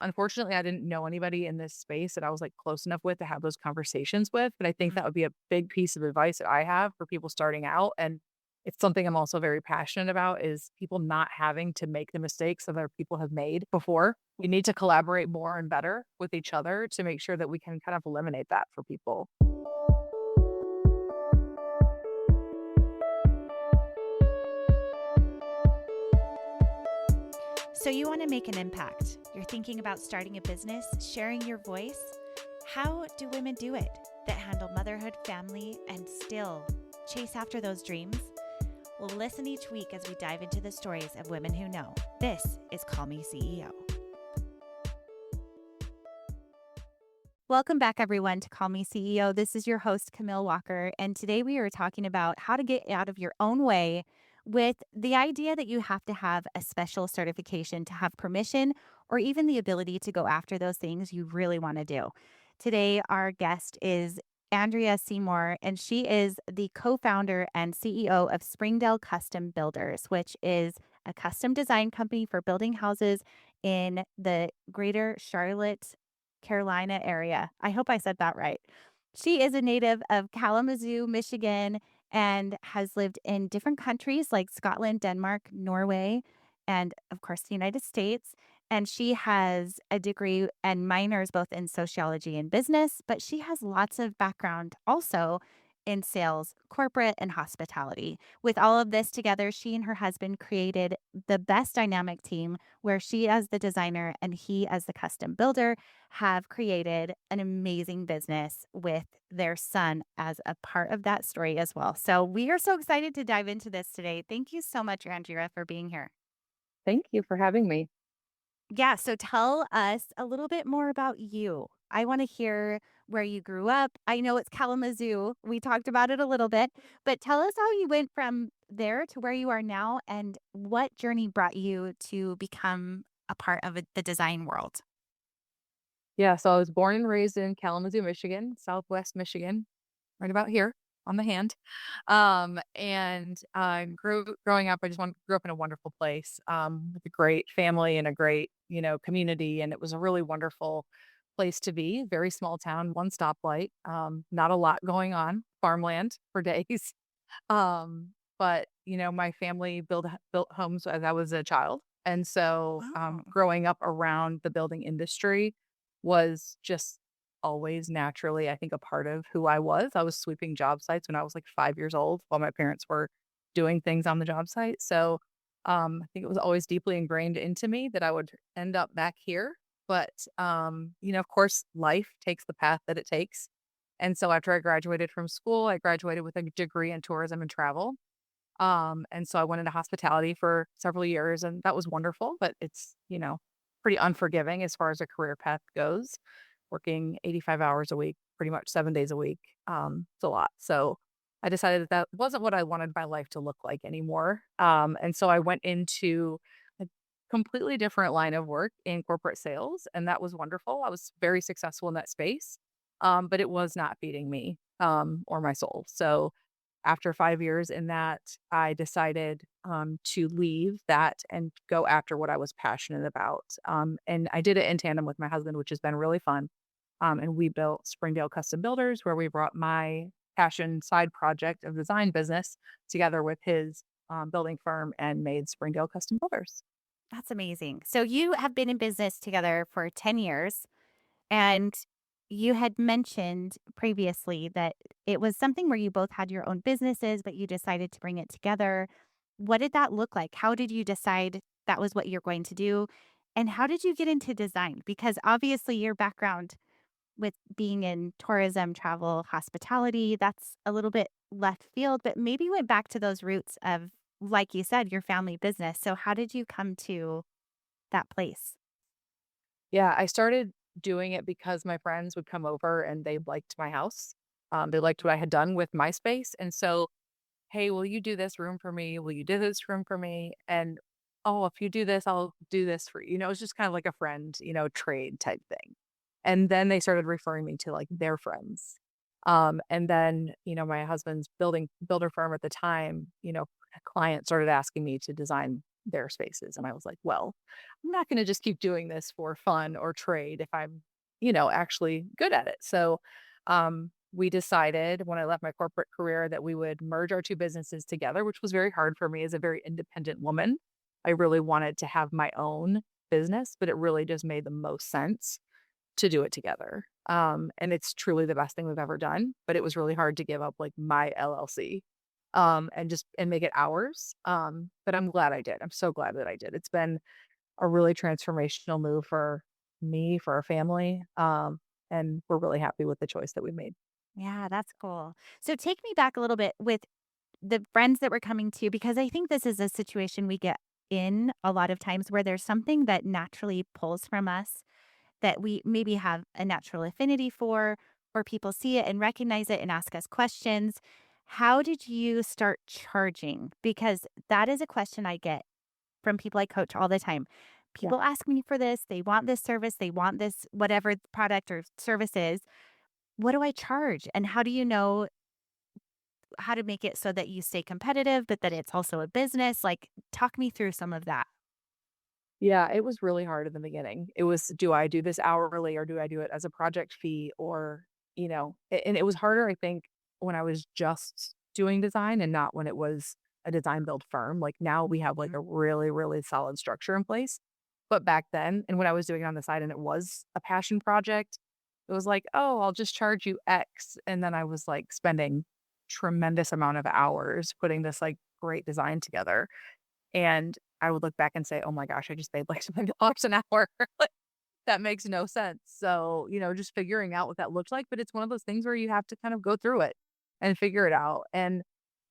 Unfortunately, I didn't know anybody in this space that I was like close enough with to have those conversations with. But I think Mhm. that would be a big piece of advice that I have for people starting out. And it's something I'm also very passionate about is people not having to make the mistakes that other people have made before. We need to collaborate more and better with each other to make sure that we can kind of eliminate that for people. So, you want to make an impact. You're thinking about starting a business, sharing your voice. How do women do it that handle motherhood, family, and still chase after those dreams? Well, listen each week as we dive into the stories of women who know. This is Call Me CEO. Welcome back, everyone, to Call Me CEO. This is your host, Camille Walker, and today we are talking about how to get out of your own way with the idea that you have to have a special certification to have permission or even the ability to go after those things you really want to do. Today, our guest is Andrea Seymour, and she is the co-founder and CEO of Springdale Builders, which is a custom design company for building houses in the greater Charlotte, Carolina area. I hope I said that right. She is a native of Kalamazoo, Michigan, and has lived in different countries like Scotland, Denmark, Norway, and of course, the United States. And she has a degree and minors both in sociology and business, but she has lots of background also in sales, corporate, and hospitality. With all of this together, she and her husband created the best dynamic team where she, as the designer, and he, as the custom builder, have created an amazing business with their son as a part of that story as well. So we are so excited to dive into this today. Thank you so much, Andrea, for being here. Thank you for having me. Yeah, so tell us a little bit more about you. I want to hear where you grew up. I know it's Kalamazoo. We talked about it a little bit, but tell us how you went from there to where you are now and what journey brought you to become a part of the design world. Yeah, so I was born and raised in Kalamazoo, Michigan, Southwest Michigan, right about here on the hand. And growing up, grew up in a wonderful place, with a great family and a great, community. And it was a really wonderful place to be. Very small town, one stoplight, not a lot going on, farmland for days. But my family built homes as I was a child. And so Oh, growing up around the building industry was just always naturally, I think, a part of who I was. I was sweeping job sites when I was like 5 years old while my parents were doing things on the job site. So I think it was always deeply ingrained into me that I would end up back here. But of course, life takes the path that it takes. And so after I graduated from school, I graduated with a degree in tourism and travel. And so I went into hospitality for several years, and that was wonderful, but it's, pretty unforgiving as far as a career path goes. Working 85 hours a week, pretty much 7 days a week. It's a lot. So I decided that that wasn't what I wanted my life to look like anymore. And so I went into a completely different line of work in corporate sales, and that was wonderful. I was very successful in that space, but it was not feeding me or my soul. So after 5 years in that, I decided, to leave that and go after what I was passionate about, and I did it in tandem with my husband, which has been really fun, and we built Springdale Custom Builders, where we brought my passion side project of design business together with his, building firm and made Springdale Custom Builders. that's amazing. So you have been in business together for 10 years. And you had mentioned previously that it was something where you both had your own businesses, but you decided to bring it together. What did that look like? How did you decide that was what you're going to do? And how did you get into design? Because obviously, your background with being in tourism, travel, hospitality, that's a little bit left field, but maybe went back to those roots of, like you said, your family business. So, how did you come to that place? Yeah, I started doing it because my friends would come over and they liked my house. They liked what I had done with my space, and so, "Hey, will you do this room for me? Will you do this room for me?" And, "Oh, if you do this, I'll do this for you." It was just kind of like a friend, trade type thing. And then they started referring me to, like, their friends. And then, my husband's builder firm at the time, a client started asking me to design their spaces. And I was like, well, I'm not going to just keep doing this for fun or trade if I'm, actually good at it. So we decided when I left my corporate career that we would merge our two businesses together, which was very hard for me as a very independent woman. I really wanted to have my own business, but it really just made the most sense to do it together. And it's truly the best thing we've ever done, but it was really hard to give up like my LLC and make it ours. But I'm glad I did. I'm so glad that I did. It's been a really transformational move for me, for our family. And we're really happy with the choice that we made. Yeah, that's cool. So take me back a little bit with the friends that were coming to you, because I think this is a situation we get in a lot of times where there's something that naturally pulls from us that we maybe have a natural affinity for, or people see it and recognize it and ask us questions. How did you start charging? Because that is a question I get from people I coach all the time. Yeah. People ask me for this, they want this service, they want this whatever product or service is. What do I charge? And how do you know how to make it so that you stay competitive, but that it's also a business? Like, talk me through some of that. Yeah, it was really hard in the beginning. It was, do I do this hourly or do I do it as a project fee or, and it was harder, I think, when I was just doing design and not when it was a design build firm. Like now we have like Mhm. a really, really solid structure in place. But back then, and when I was doing it on the side and it was a passion project, it was like, oh, I'll just charge you X. And then I was like spending tremendous amount of hours putting this like great design together. And I would look back and say, "Oh my gosh, I just made like $20 an hour." Like, that makes no sense. So, just figuring out what that looks like, but it's one of those things where you have to kind of go through it and figure it out. And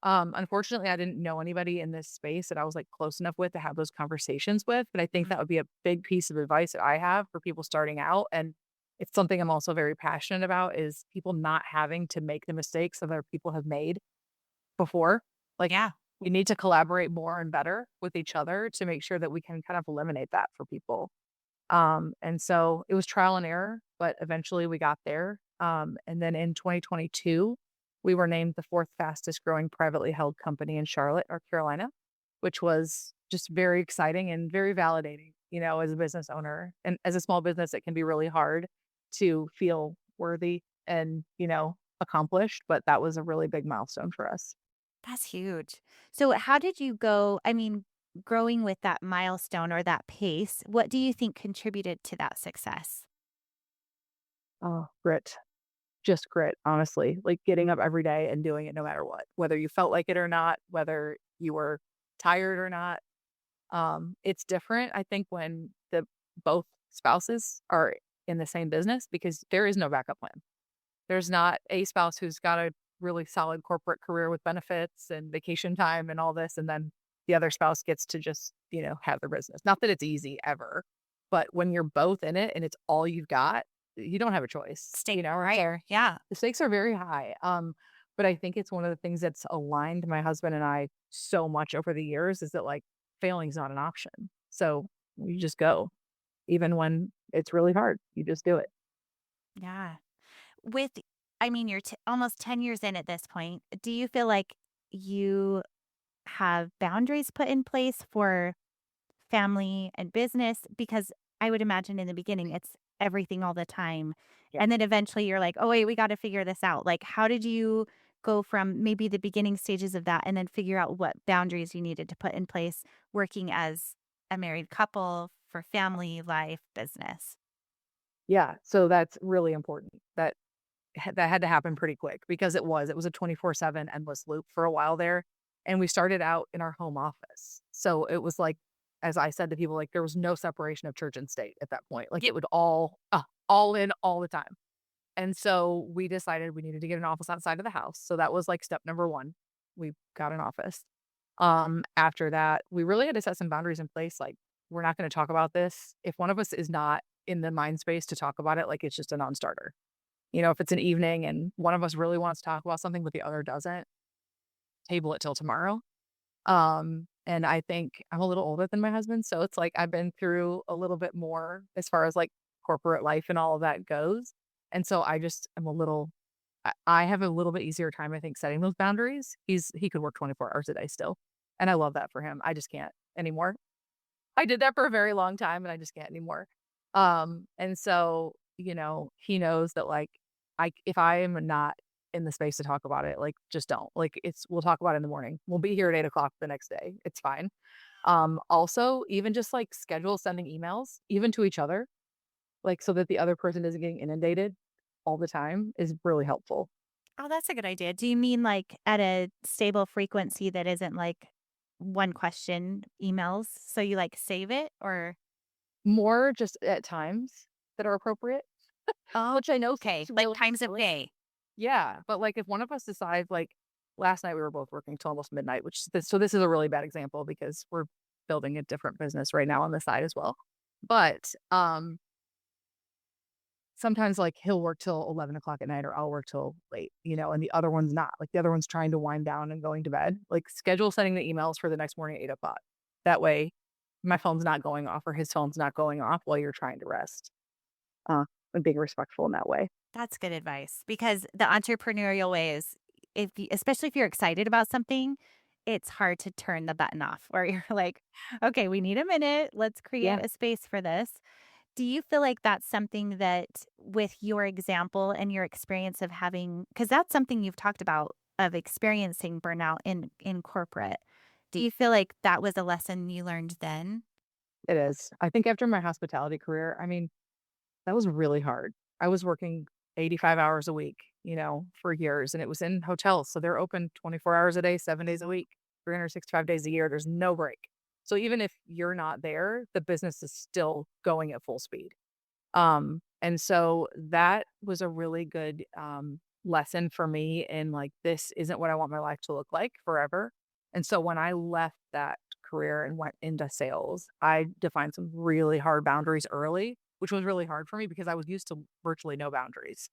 unfortunately, I didn't know anybody in this space that I was like close enough with to have those conversations with. But I think Mhm. that would be a big piece of advice that I have for people starting out. And it's something I'm also very passionate about is people not having to make the mistakes that other people have made before. Like, Yeah. we need to collaborate more and better with each other to make sure that we can kind of eliminate that for people. And so it was trial and error, but eventually we got there. And then in 2022, we were named the fourth fastest growing privately held company in Charlotte, North Carolina, which was just very exciting and very validating, as a business owner. And as a small business, it can be really hard to feel worthy and, accomplished, but that was a really big milestone for us. That's huge. So, how did you go? I mean, growing with that milestone or that pace, what do you think contributed to that success? Oh, grit. Just grit, honestly, like getting up every day and doing it no matter what, whether you felt like it or not, whether you were tired or not. It's different, I think, when the both spouses are in the same business because there is no backup plan. There's not a spouse who's got a really solid corporate career with benefits and vacation time and all this, and then the other spouse gets to just, have their business. Not that it's easy ever, but when you're both in it and it's all you've got, you don't have a choice, Stay right. Yeah. the stakes are very high. But I think it's one of the things that's aligned my husband and I so much over the years is that like failing is not an option. So you just go, even when it's really hard, you just do it. Yeah. With, I mean, you're almost 10 years in at this point. Do you feel like you have boundaries put in place for family and business? Because I would imagine in the beginning, it's everything all the time. Yeah. And then eventually you're like, oh, wait, we got to figure this out. Like, how did you go from maybe the beginning stages of that and then figure out what boundaries you needed to put in place working as a married couple for family, life, business? Yeah. So that's really important. That had to happen pretty quick because it was a 24/7 endless loop for a while there. And we started out in our home office. So it was like, as I said to people, like there was no separation of church and state at that point. Like Yep. it would all in all the time. And so we decided we needed to get an office outside of the house. So that was like step number 1. We got an office. After that, we really had to set some boundaries in place. Like, we're not going to talk about this. If one of us is not in the mind space to talk about it, like it's just a non-starter. If it's an evening and one of us really wants to talk about something, but the other doesn't, table it till tomorrow. And I think I'm a little older than my husband. So it's like I've been through a little bit more as far as like corporate life and all of that goes. And so I just am a little I have a little bit easier time, I think, setting those boundaries. He could work 24 hours a day still. And I love that for him. I just can't. anymore. I did that for a very long time and I just can't anymore. And so, he knows that like if I am not in the space to talk about it, like just don't. Like we'll talk about it in the morning. We'll be here at 8 o'clock the next day. It's fine. Also, even just like schedule sending emails, even to each other, like so that the other person isn't getting inundated all the time is really helpful. Oh, that's a good idea. Do you mean like at a stable frequency that isn't like one question emails? So you like save it or? More just at times that are appropriate, Oh, which I know okay. seems Like really times of silly. day. Yeah, but, like, if one of us decides like, last night we were both working till almost midnight, this is a really bad example because we're building a different business right now on the side as well. But, sometimes, like, he'll work till 11 o'clock at night or I'll work till late, and the other one's not. Like, the other one's trying to wind down and going to bed. Like, schedule sending the emails for the next morning at 8 o'clock. That way, my phone's not going off or his phone's not going off while you're trying to rest, and being respectful in that way. That's good advice because the entrepreneurial way is if you, especially if you're excited about something, it's hard to turn the button off where you're like, okay, we need a minute. Let's create Yeah, a space for this. Do you feel like that's something that with your example and your experience of having because that's something you've talked about of experiencing burnout in corporate. Do you feel like that was a lesson you learned then? it is. I think after my hospitality career, I mean, that was really hard. I was working 85 hours a week, for years, and it was in hotels, so they're open 24 hours a day, 7 days a week, 365 days a year, there's no break. So even if you're not there, the business is still going at full speed. And so that was a really good, lesson for me in, like, this isn't what I want my life to look like forever. And so when I left that career and went into sales, I defined some really hard boundaries early, which was really hard for me because I was used to virtually no boundaries.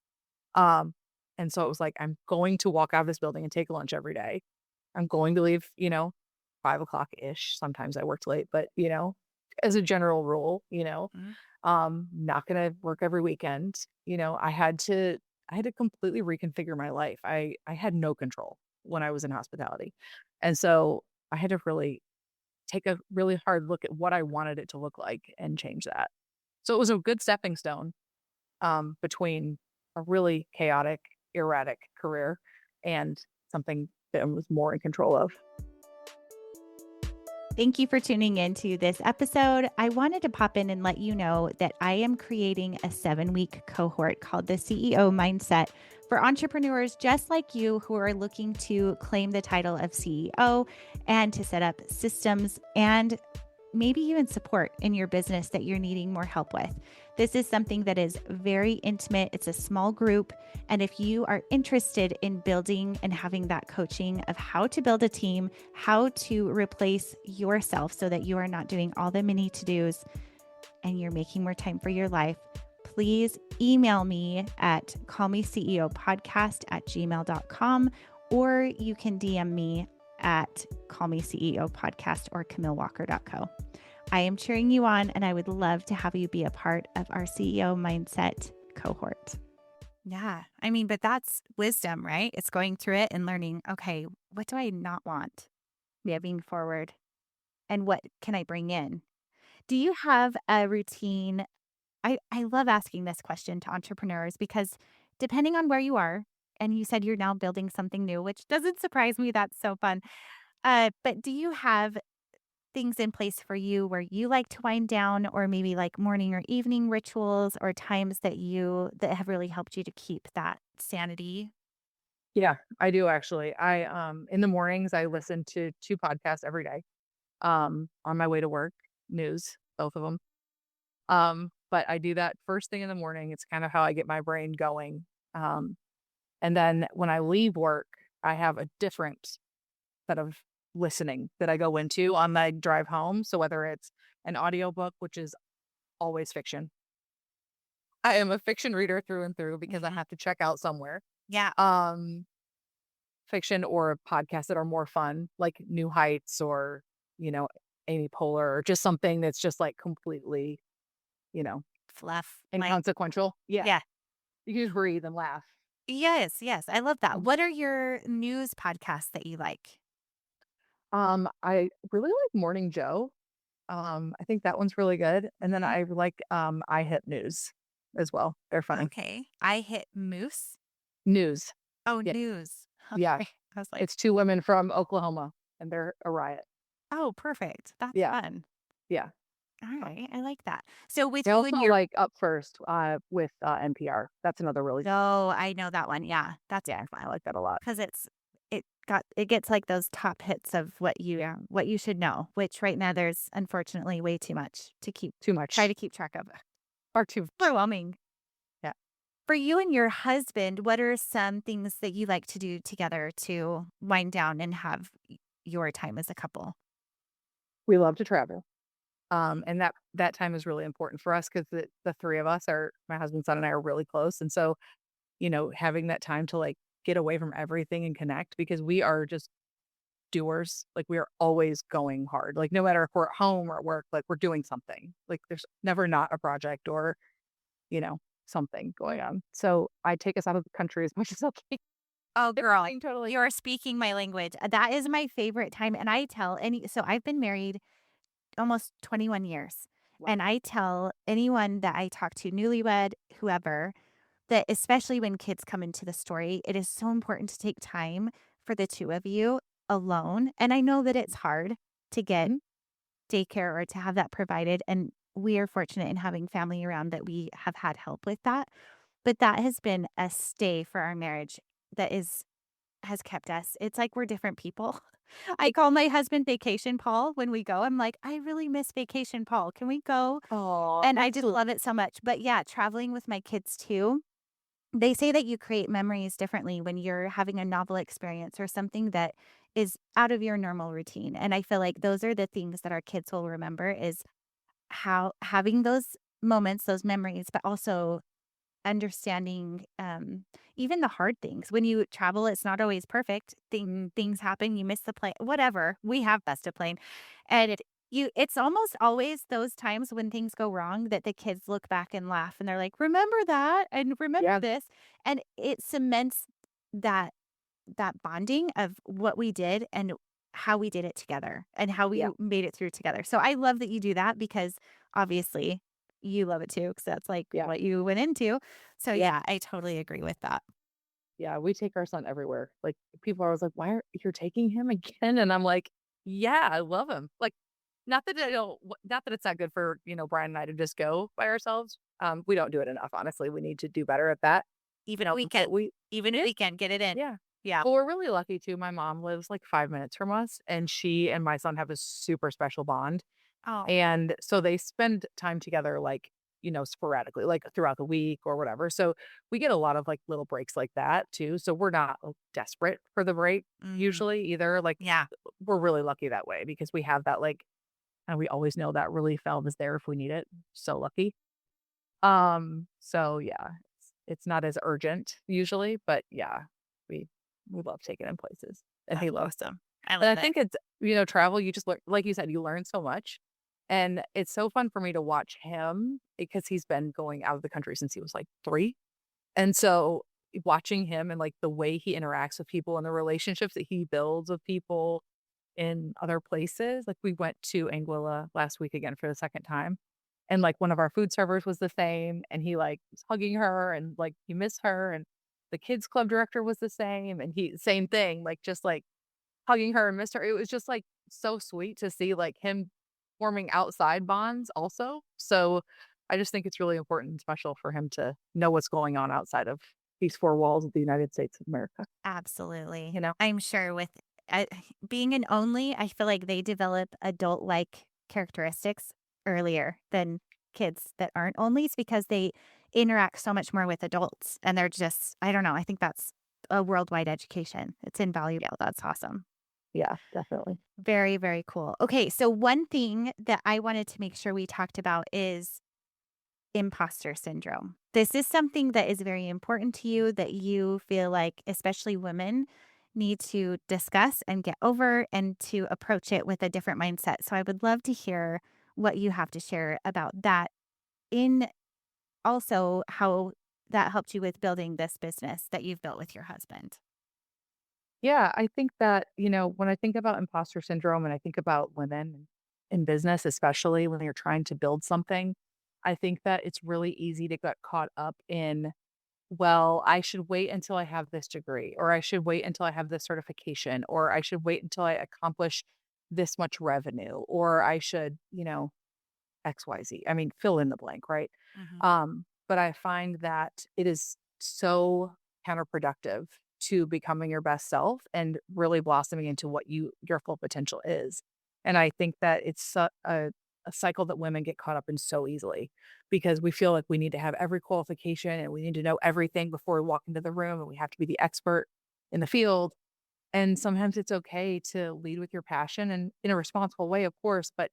Um, and so it was like, I'm going to walk out of this building and take lunch every day. I'm going to leave, 5 o'clock ish. Sometimes I worked late, but as a general rule, not gonna work every weekend. I had to completely reconfigure my life. I had no control when I was in hospitality. And so I had to really take a really hard look at what I wanted it to look like and change that. So it was a good stepping stone, between a really chaotic, erratic career and something that I was more in control of. Thank you for tuning in to this episode. I wanted to pop in and let you know that I am creating a 7-week cohort called the CEO Mindset for entrepreneurs just like you who are looking to claim the title of CEO and to set up systems and maybe even support in your business that you're needing more help with. This is something that is very intimate. It's a small group. And if you are interested in building and having that coaching of how to build a team, how to replace yourself so that you are not doing all the mini to-dos and you're making more time for your life, please email me at callmeceopodcast@gmail.com, or you can DM me at callmeceopodcast or camillewalker.co. I am cheering you on, and I would love to have you be a part of our CEO Mindset cohort. Yeah. I mean, but that's wisdom, right? It's going through it and learning, okay, what do I not want moving forward? And what can I bring in? Do you have a routine? I love asking this question to entrepreneurs because depending on where you are, and you said you're now building something new, which doesn't surprise me. That's so fun. But do you have things in place for you where you like to wind down or maybe like morning or evening rituals or times that have really helped you to keep that sanity? Yeah, I do actually. In the mornings I listen to 2 podcasts every day, on my way to work, news, both of them. But I do that first thing in the morning. It's kind of how I get my brain going. Um, and then when I leave work, I have a different set of listening that I go into on my drive home. So whether it's an audiobook, which is always fiction. I am a fiction reader through and through because I Mhm. have to check out somewhere. Yeah. Um, Fiction or podcasts that are more fun, like New Heights or, you know, Amy Poehler, or just something that's just like completely, you know, Fluff. Like, inconsequential. Yeah. yeah. You can just breathe and laugh. Yes. Yes. I love that. Um, What are your news podcasts that you like? I really like Morning Joe. I think that one's really good, and then Mhm. I like, I Hit News as well. They're funny. Okay. I hit moose. News. Oh, Yeah, news. yeah. Okay. I was like, It's 2 women from Oklahoma, and they're a riot. oh, perfect. That's Yeah, fun. yeah. All right. I like that. So with They you also and your like Up First, with, NPR. That's another really oh, I know that one. Yeah. That's yeah, I like that a lot. because it gets like those top hits of what you should know, which right now there's unfortunately way too much to Too try to much. keep track of. Far too much. Overwhelming. Yeah. For you and your husband, what are some things that you like to do together to wind down and have your time as a couple? We love to travel. And that time is really important for us because the 3 of us are my husband, son, and I are really close, and so, having that time to, like, get away from everything and connect because we are just doers, like, we are always going hard, like, no matter if we're at home or at work, like, we're doing something, like, there's never not a project or, you know, something going on. So, I take us out of the country as much as I can. Oh, girl, Being totally you're speaking my language. That is my favorite time. And I tell any, so I've been married almost 21 years. wow. And I tell anyone that I talk to, newlywed, whoever, that especially when kids come into the story, it is so important to take time for the two of you alone. And I know that it's hard to get Mhm. daycare or to have that provided. And we are fortunate in having family around that we have had help with that. But that has been a stay for our marriage that has kept us. It's like we're different people. I call my husband Vacation Paul when we go. I'm like, I really miss Vacation Paul. Can we go? Aw, And I that's just so love it so much. But yeah, traveling with my kids too. They say that you create memories differently when you're having a novel experience or something that is out of your normal routine. And I feel like those are the things that our kids will remember is how having those moments, those memories, but also understanding, even the hard things. When you travel, it's not always perfect. Things happen, you miss the plane, whatever. We have missed a plane. And it's almost always those times when things go wrong that the kids look back and laugh and they're like, "Remember that and remember yeah, this." And it cements that bonding of what we did and how we did it together and how we yeah, made it through together. So I love that you do that because obviously you love it too, because that's like yeah, what you went into. So yeah, I totally agree with that. yeah, we take our son everywhere. Like, people are always like, "Why are you're taking him again?" And I'm like, "Yeah, I love him." Like, not that it's not good for, Brian and I to just go by ourselves. We don't do it enough, honestly. We need to do better at that. Even a But weekend, even a yeah, weekend, get it in. yeah. Yeah. Well, we're really lucky too. My mom lives like 5 minutes from us, and she and my son have a super special bond. Oh, And so they spend time together, like, sporadically, like throughout the week or whatever. So we get a lot of like little breaks like that too. So we're not like, desperate for the break mhm. usually either. Like, Yeah, we're really lucky that way because we have that, like, and we always know that relief valve is there if we need it. So lucky. So yeah, it's not as urgent usually, but yeah, we we love taking him places and he that's loves them. awesome. I And love I it. think it's, travel, you just learn, like you said, you learn so much. And it's so fun for me to watch him because he's been going out of the country since he was like 3. And so watching him and like the way he interacts with people and the relationships that he builds with people in other places. Like, we went to Anguilla last week again for the 2nd time, and, like, one of our food servers was the same, and he, like, was hugging her and, like, he missed her, and the kids club director was the same, and he same thing, like, just, like, hugging her and missed her. It was just, like, so sweet to see, like, him forming outside bonds also. So, I just think it's really important and special for him to know what's going on outside of these 4 walls of the United States of America, Absolutely. you know? I'm sure with uh, being an only, I feel like they develop adult-like characteristics earlier than kids that aren't onlys because they interact so much more with adults and they're just I don't know, I think that's a worldwide education. It's Yeah. invaluable. That's awesome. Yeah, definitely. Very, very cool. Okay, so one thing that I wanted to make sure we talked about is imposter syndrome. This is something that is very important to you that you feel like, especially women, need to discuss and get over and to approach it with a different mindset. So I would love to hear what you have to share about that in also how that helped you with building this business that you've built with your husband. Yeah, I think that, when I think about imposter syndrome and I think about women in business, especially when you're trying to build something, I think that it's really easy to get caught up in, well, I should wait until I have this degree, or I should wait until I have this certification, or I should wait until I accomplish this much revenue, or I should, XYZ. I mean, fill in the blank, right? Mhm. But I find that it is so counterproductive to becoming your best self and really blossoming into what your full potential is. And I think that it's a cycle that women get caught up in so easily because we feel like we need to have every qualification and we need to know everything before we walk into the room and we have to be the expert in the field. And sometimes it's okay to lead with your passion and in a responsible way, of course. But,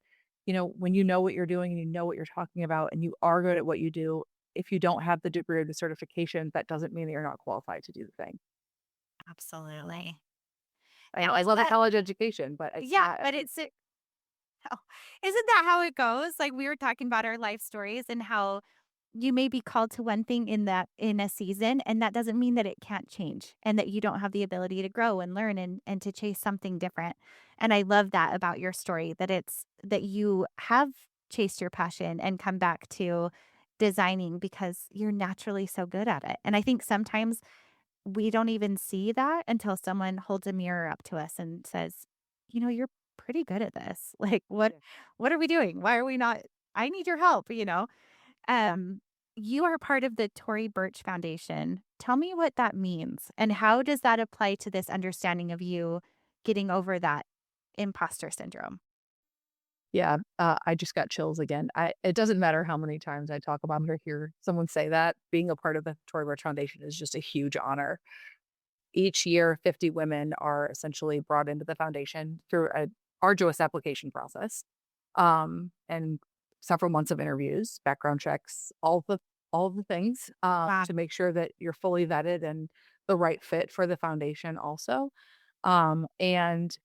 when you know what you're doing and you know what you're talking about and you are good at what you do, if you don't have the degree or the certification, that doesn't mean that you're not qualified to do the thing. Absolutely. I Now, love a college education, but it's yeah, not but everything. oh, isn't that how it goes? Like we were talking about our life stories and how you may be called to one thing in a season, and that doesn't mean that it can't change and that you don't have the ability to grow and learn and to chase something different. And I love that about your story that it's that you have chased your passion and come back to designing because you're naturally so good at it. And I think sometimes we don't even see that until someone holds a mirror up to us and says, "You're pretty good at this. Like, Yeah. what are we doing? Why are we not I need your help?" Um, you are part of the Tori Burch Foundation. Tell me what that means, and how does that apply to this understanding of you getting over that imposter syndrome? Yeah, I just got chills again. It doesn't matter how many times I talk about it or hear someone say that. Being a part of the Tori Burch Foundation is just a huge honor. Each year, 50 women are essentially brought into the foundation through a arduous application process, and several months of interviews, background checks, all the things, Wow. to make sure that you're fully vetted and the right fit for the foundation also. And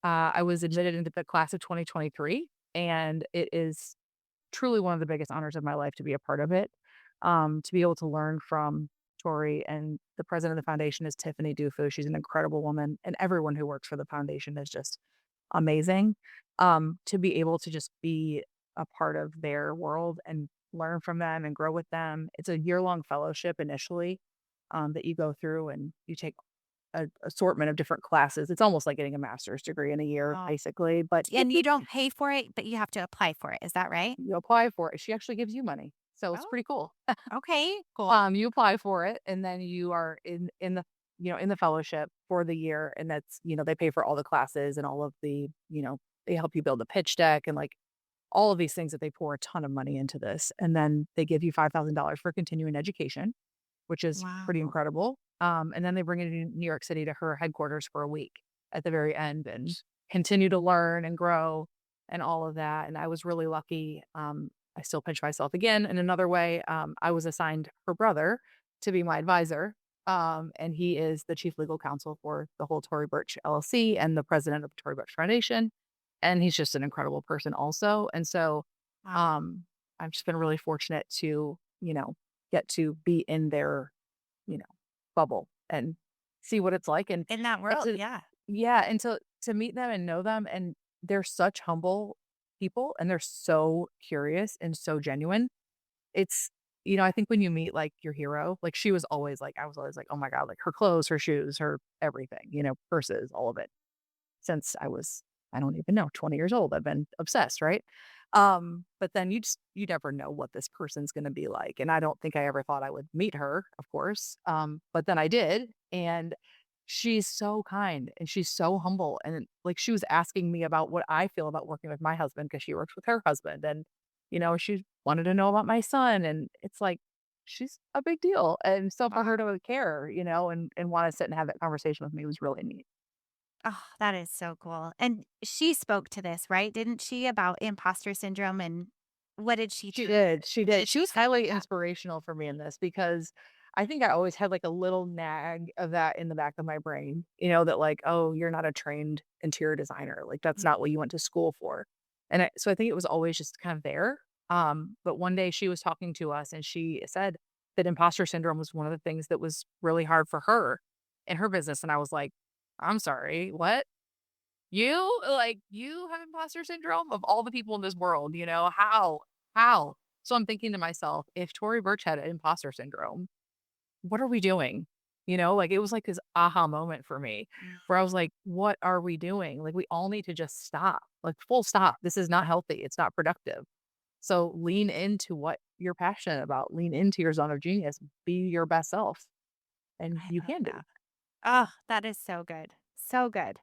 I was admitted into the class of 2023, and it is truly one of the biggest honors of my life to be a part of it. To be able to learn from Tori, and the president of the foundation is Tiffany Dufu. She's an incredible woman, and everyone who works for the foundation is just amazing. To be able to just be a part of their world and learn from them and grow with them. It's a year-long fellowship initially, that you go through and you take a assortment of different classes. It's almost like getting a master's degree in a year, Oh, basically, but and you don't pay for it, but you have to apply for it. Is that right? you apply for it. She actually gives you money, so it's Oh, pretty cool. okay, cool. You apply for it, and then you are in the in the fellowship for the year, and that's they pay for all the classes and all of the they help you build a pitch deck and like all of these things that they pour a ton of money into this, and then they give you $5,000 for continuing education, which is pretty Wow. incredible. And then they bring it to New York City to her headquarters for a week at the very end and continue to learn and grow and all of that. And I was really lucky. I still pinch myself again in another way. I was assigned her brother to be my advisor. And he is the chief legal counsel for the whole Tory Burch LLC and the president of the Tory Burch Foundation. And he's just an incredible person also. And so Wow. um, I've just been really fortunate to, get to be in their, you know, bubble and see what it's like In that and world, to yeah. yeah, and to meet them and know them, and they're such humble people, and they're so curious and so genuine. It's I think when you meet, like, your hero, like, she was always like I was always like, "Oh my god," like, her clothes, her shoes, her everything, purses, all of it. Since I was, I don't even know, 20 years old. I've been obsessed, right? But then you never know what this person's gonna be like, and I don't think I ever thought I would meet her, of course, but then I did, and she's so kind, and she's so humble, and, like, she was asking me about what I feel about working with my husband because she works with her husband, and, she wanted to know about my son, and it's like, she's a big deal, and so for her Wow. to care, and wanna sit and have that conversation with me was really neat. Oh, that is so cool. And she spoke to this, right? Didn't she about imposter syndrome and what did she She tell did, she did. did She she was say highly that? inspirational for me in this because I think I always had, like, a little nag of that in the back of my brain, that, like, "Oh, you're not a trained interior designer, like, that's not what you went to school for." And I think it was always just kind of there, but one day she was talking to us, and she said that imposter syndrome was one of the things that was really hard for her in her business, and I was like, I'm sorry, what? You? Like, you have imposter syndrome of all the people in this world, how? How? So I'm thinking to myself, if Tori Burch had imposter syndrome, what are we doing? Like it was like this aha moment for me Mm, where I was like, what are we doing? Like, we all need to just stop, like, full stop. This is not healthy. It's not productive. So lean into what you're passionate about, lean into your zone of genius, be your best self, and I you love can do. that. Oh, that is so good. So good.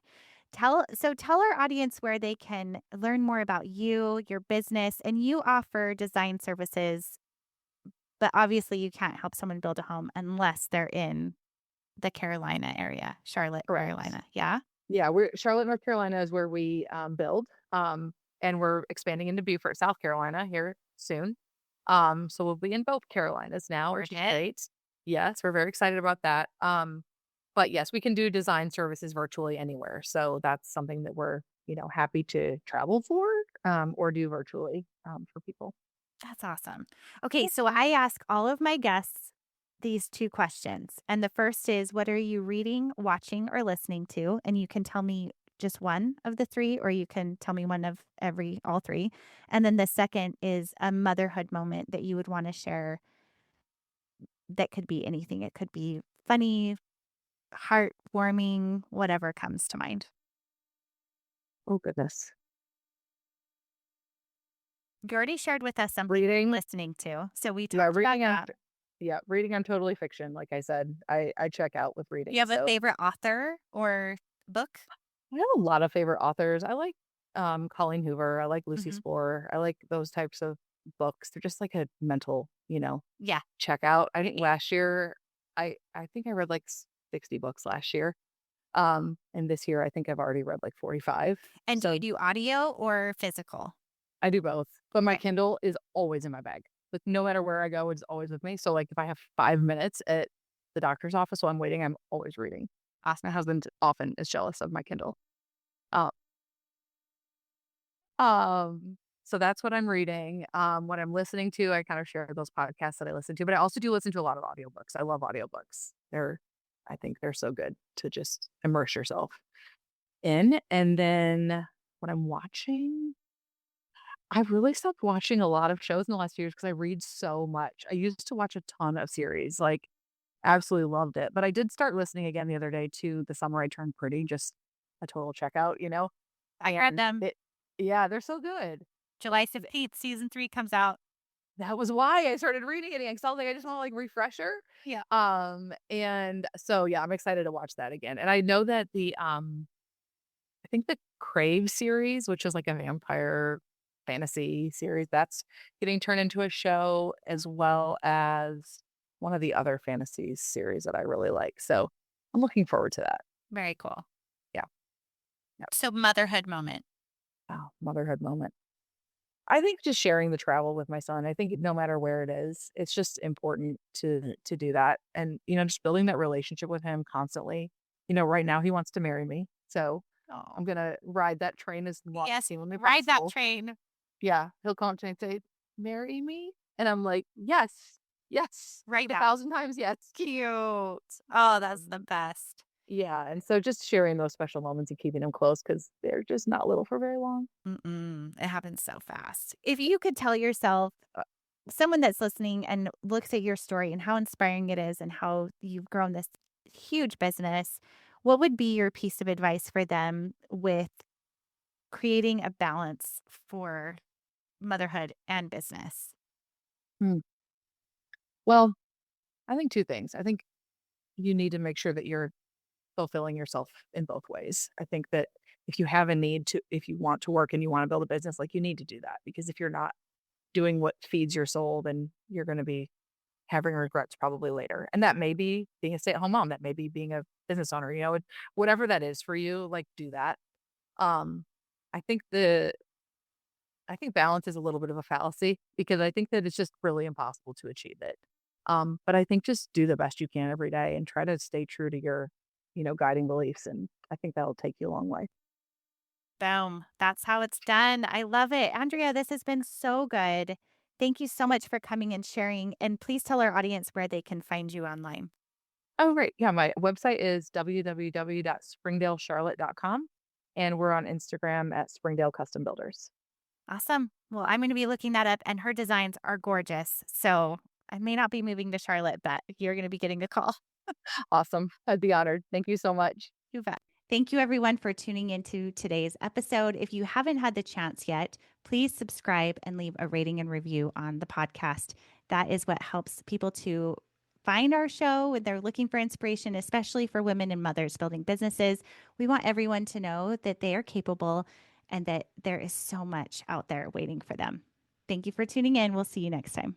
Tell our audience where they can learn more about you, your business, and you offer design services, but obviously you can't help someone build a home unless they're in the Carolina area, Charlotte, Correct. Carolina. Yeah? Yeah, we're Charlotte, North Carolina is where we build. And we're expanding into Beaufort, South Carolina here soon. So we'll be in both Carolinas now, Heard which is it. great. Yes, we're very excited about that. But yes, we can do design services virtually anywhere. So that's something that we're, happy to travel for, or do virtually, for people. That's awesome. Okay, so I ask all of my guests these two questions. And the first is, what are you reading, watching, or listening to? And you can tell me just one of the three, or you can tell me one of all three. And then the second is a motherhood moment that you would want to share that could be anything. It could be funny, heartwarming, whatever comes to mind. Oh goodness. You already shared with us something Reading. listening to. So we Yeah, talked about that. reading I'm totally fiction. Like I said, I check out with Do you reading. have a So favorite author or book? I have a lot of favorite authors. I like Colleen Hoover. I like Lucy Mhm. Sporer. I like those types of books. They're just like a mental, Yeah. check out. I think last year I think I read like 60 books last year. And this year I think I've already read like 45. And do you So do audio or physical? I do both. But my Okay. Kindle is always in my bag. Like, no matter where I go, it's always with me. So like if I have 5 minutes at the doctor's office while I'm waiting, I'm always reading. Awesome. My husband often is jealous of my Kindle. Um, so that's what I'm reading. What I'm listening to, I kind of share those podcasts that I listen to, but I also do listen to a lot of audiobooks. I love audiobooks. I think they're so good to just immerse yourself in. And then what I'm watching, I've really stopped watching a lot of shows in the last few years because I read so much. I used to watch a ton of series, like absolutely loved it. But I did start listening again the other day to The Summer I Turned Pretty, just a total checkout. I read And them. yeah, they're so good. July 15th, season 3 comes out. That was why I started reading it again, 'cause I was like, I just want, like, refresher. Yeah. And so, yeah, I'm excited to watch that again. And I know that I think the Crave series, which is like a vampire fantasy series, that's getting turned into a show, as well as one of the other fantasy series that I really like. So I'm looking forward to that. Very cool. Yeah. Yeah. So motherhood moment. Wow, motherhood moment. I think just sharing the travel with my son, I think no matter where it is, it's just important to do that, and, just building that relationship with him constantly. Right now he wants to marry me, so Oh. I'm gonna ride that train as long as Yes, humanly ride that possible. train. Yeah, he'll come to me and say, "Marry me?" And I'm like, "Yes, yes, Right a now. thousand times yes." Cute. Oh, that's the best. Yeah, and so just sharing those special moments and keeping them close because 'cause they're just not little for very long. Mm-mm. It happens so fast. If you could tell yourself, someone that's listening and looks at your story and how inspiring it is and how you've grown this huge business, what would be your piece of advice for them with creating a balance for motherhood and business? Mm. Well, I think 2 things. I think you need to make sure that you're fulfilling yourself in both ways. I think that if you want to work and you want to build a business, like, you need to do that, because if you're not doing what feeds your soul, then you're going to be having regrets probably later. And that may be being a stay-at-home mom, that may be being a business owner, whatever that is for you, like, do that. Um, I think I think balance is a little bit of a fallacy, because I think that it's just really impossible to achieve it. But I think just do the best you can every day and try to stay true to your, guiding beliefs. And I think that'll take you a long way. Boom. That's how it's done. I love it. Andrea, this has been so good. Thank you so much for coming and sharing. And please tell our audience where they can find you online. Oh, great. Yeah, my website is www.springdalecharlotte.com, and we're on Instagram at Springdale Custom Builders. Awesome. Well, I'm going to be looking that up, and her designs are gorgeous. So I may not be moving to Charlotte, but you're going to be getting a call. Awesome. I'd be honored. Thank you so much. You bet. Thank you, everyone, for tuning into today's episode. If you haven't had the chance yet, please subscribe and leave a rating and review on the podcast. That is what helps people to find our show when they're looking for inspiration, especially for women and mothers building businesses. We want everyone to know that they are capable and that there is so much out there waiting for them. Thank you for tuning in. We'll see you next time.